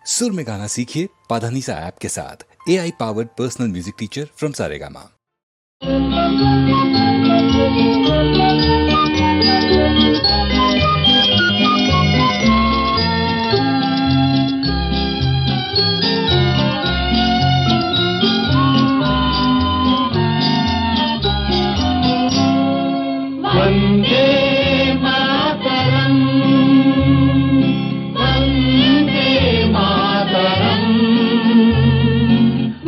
सुर में गाना सीखिए पाधानीसा ऐप के साथ। AI powered personal music teacher from Saregama. Vande Mataram, Vande Mataram,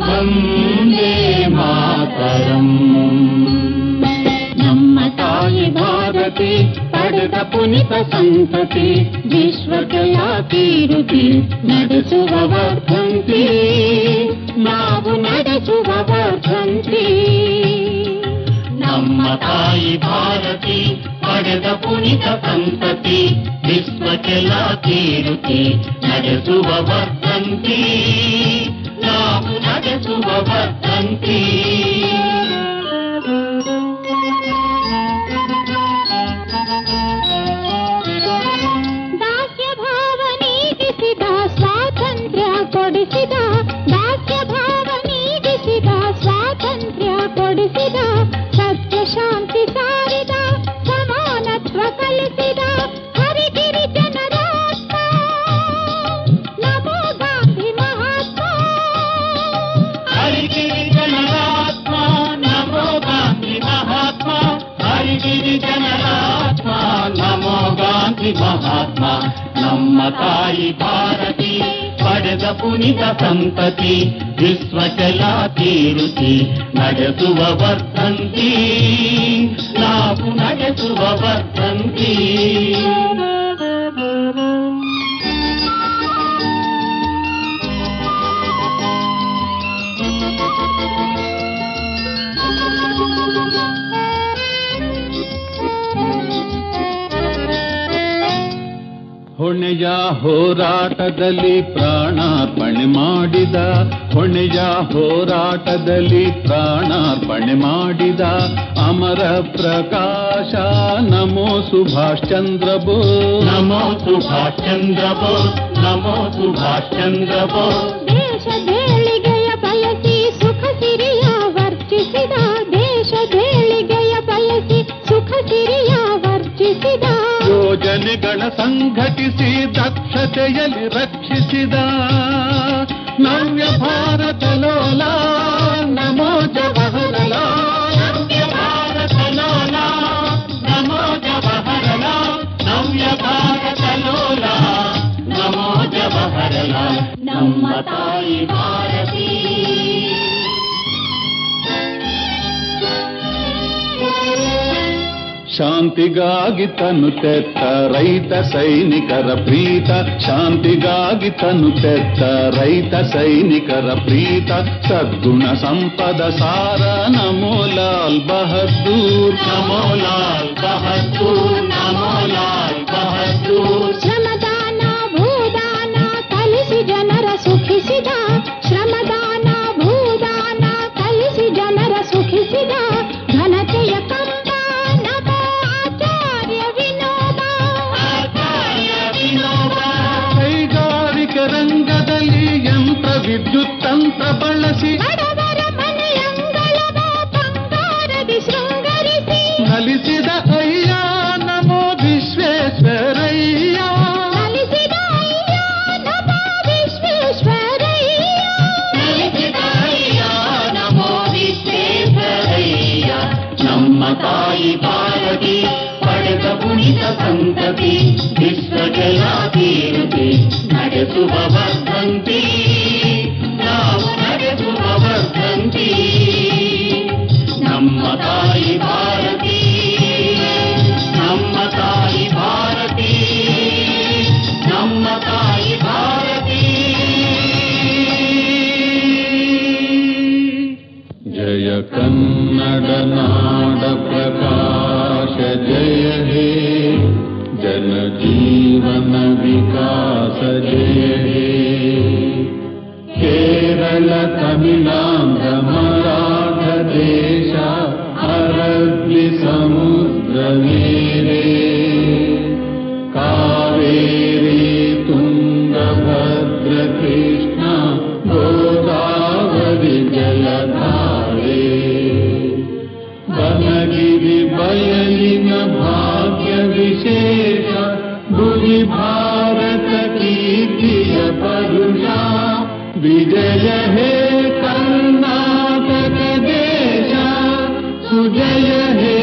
Vande Mataram. ನಮ್ಮ ತಾಯಿ ಭಾರತಿ ಪಡೆದ ಪುನಿತ ಸಂತತಿ, ವಿಶ್ವಕ್ಕೆಲ್ಲ ಕೀರುತಿ ನಡೆಸುವ ವರ್ಧಂತಿ, ನಾವು ನಡೆಸುವ ವರ್ಧಂತಿ। ನಮ್ಮ ತಾಯಿ ಭಾರತಿ ಪಡೆದ ಪುನಿತ ಸಂತತಿ, ವಿಶ್ವಕ್ಕೆಲ್ಲ ಕೀರುತಿ ನಡೆಸುವ ವರ್ಧಂತಿ, ನಾವು ನಡೆಸುವ ವರ್ಧಂತಿ। ದಾಸ್ಯ ಭಾವ ನೀಗಿಸಿದ ಸ್ವಾತಂತ್ರ್ಯ ಕೊಡಿಸಿದ, ದಾಸ್ಯ ಭಾವ ನೀಗಿಸಿದ ಸ್ವಾತಂತ್ರ್ಯ ಕೊಡಿಸಿದ, ಸತ್ಯ ಶಾಂತಿ ಸಾರಿದ ಸಮಾನತ್ವ ಕಲಿಸಿದ ಹರಿಗಿರಿ ಜನರಾತ್ಮ, ನಮೋ ಗಾಂಧಿ ಮಹಾತ್ಮ। ಹರಿಗಿರಿ ಜನರಾತ್ಮ, ನಮೋ ಗಾಂಧಿ ಮಹಾತ್ಮ, ಹರಿಗಿರಿ ಜನರಾತ್ಮ, ನಮೋ ಗಾಂಧಿ ಮಹಾತ್ಮ। ನಮ್ಮ ತಾಯಿ ಭಾರತಿ ಪಡೆದ ಪುನಿತ ಸಂತತಿ, ವಿಶ್ವಕ್ಕೆಲ್ಲ ಕೀರುತಿ ನಡೆಸುವ ವರ್ಧಂತಿ, ನಾವು ನಡೆಸುವ ವರ್ಧಂತಿ। ಹೊಣೆಯ ಹೋರಾಟದಲ್ಲಿ ಪ್ರಾಣಾರ್ಪಣೆ ಮಾಡಿದ, ಹೊಣೆಯ ಹೋರಾಟದಲ್ಲಿ ಪ್ರಾಣಾರ್ಪಣೆ ಮಾಡಿದ ಅಮರ ಪ್ರಕಾಶ ನಮೋ ಸುಭಾಷ್ ಚಂದ್ರ ಬೋಸ್, ನಮೋ ಸುಭಾಷ್ ಚಂದ್ರ ಬೋಸ್, ನಮೋ ಸುಭಾಷ್ ಚಂದ್ರ ಬೋಸ್। ದೇಶದೇಳಿಗೆಯ ಬಯಸಿ ಸುಖ ಸಿರಿಯ ವರ್ಜಿಸಿದ, ದೇಶದೇಳಿಗೆಯ ಬಯಸಿ ಸುಖ ಸಿರಿಯ ವರ್ಜಿಸಿದ, ಯೋಜನೆಗಳ ಸಂಘಟಿಸಿ ದಕ್ಷತೆಯಲ್ಲಿ ರಕ್ಷಿಸಿದ ನವ್ಯ ಭಾರತ ಲೋಲ, ನಮೋ ಜವಾಹರಲಾಲ್, ನವ್ಯ ಭಾರತ ಲೋಲ, ನಮೋ ಜವಾಹರಲಾಲ್, ನವ್ಯ ಭಾರತ ಲೋಲ, ನಮೋ ಜವಾಹರಲಾಲ್। ನಮ್ಮ ತಾಯಿ ಭಾರತಿ ಶಾಂತಿಗಾಗಿ ತನು ತೆತ್ತ ರೈತ ಸೈನಿಕರ ಪ್ರೀತ, ಶಾಂತಿಗಾಗಿ ತನು ತೆತ್ತ ರೈತ ಸೈನಿಕರ ಪ್ರೀತ, ಸದ್ಗುಣ ಸಂಪದ ಸಾರ ನಮೋ ಲಾಲ್ ಬಹದ್ದೂರ್, ನಮೋ ಲಾಲ್ ಬಹದ್ದೂರ್, ನಮೋ ಲಾಲ್ ಬಹದ್ದೂರ್। ಶ್ರಮದಾನ ಭೂದಾನ ಕಲಿಸಿ ಜನರ ಸುಖಿಸಿದ, ಶ್ರಮದಾನ ಭೂದಾನ ಕಲಿಸಿ ಜನರ ಸುಖಿಸಿದ, ಘನತೆಯ ಕಂಬ ನಮೋ ಆಚಾರ್ಯ ವಿನೋಬ, ಆಚಾರ್ಯ ವಿನೋಬ। ಕೈಗಾರಿಕೆ ರಂಗದಲ್ಲಿ ಯಂತ್ರ ವಿದ್ಯುತ್ ತಂತ್ರ ಬಳಸಿ ಬಡವರ ಮನೆಯಂಗಳದ ಬಂಗಾರದಿ ಶೃಂಗರಿಸಿ ನಲಿಸಿದ ಅಯ್ಯ ನಮೋ ವಿಶ್ವೇಶ್ವರಯ್ಯ, ನಲಿಸಿದ ಅಯ್ಯ ನಮೋ ವಿಶ್ವೇಶ್ವರಯ್ಯ, ನಲಿಸಿದ ಅಯ್ಯ ನಮೋ ವಿಶ್ವೇಶ್ವರಯ್ಯ। ನಮ್ಮ ತಾಯಿ ಭಾರತಿ ಪಡೆದ ಪುನಿತ ಸಂತತಿ, ವಿಶ್ವಕ್ಕೆಲ್ಲ ಕೀರುತಿ ನಡೆಸುವ ವರ್ಧಂತಿ, ನಾವು ನಡೆಸುವ ವರ್ಧಂತಿ। ನಮ್ಮ ತಾಯಿ ಭಾರತಿ, ನಮ್ಮ ತಾಯಿ ಭಾರತಿ, ನಮ್ಮ ತಾಯಿ ಭಾರತಿ। ಜಯ ಕನ್ನಡ ನಾಡ ಪ್ರಕಾಶ ಜಯ ಹೇ, ಜನ ಜೀವನ ವಿಕಾಸ ಜಯ ಹೇ। ಕೇರಳ ತಮಿಳಾಂಧ್ರ ಮರಾಠ ದೇಶ ಅರಬ್ಬಿ ಸಮುದ್ರ ಮೇರೆ, ಕಾವೇರಿ ತುಂಗಭದ್ರ हि भारत कीर्तिय परुषा विजय हे कर्नाटक देश सुजय हे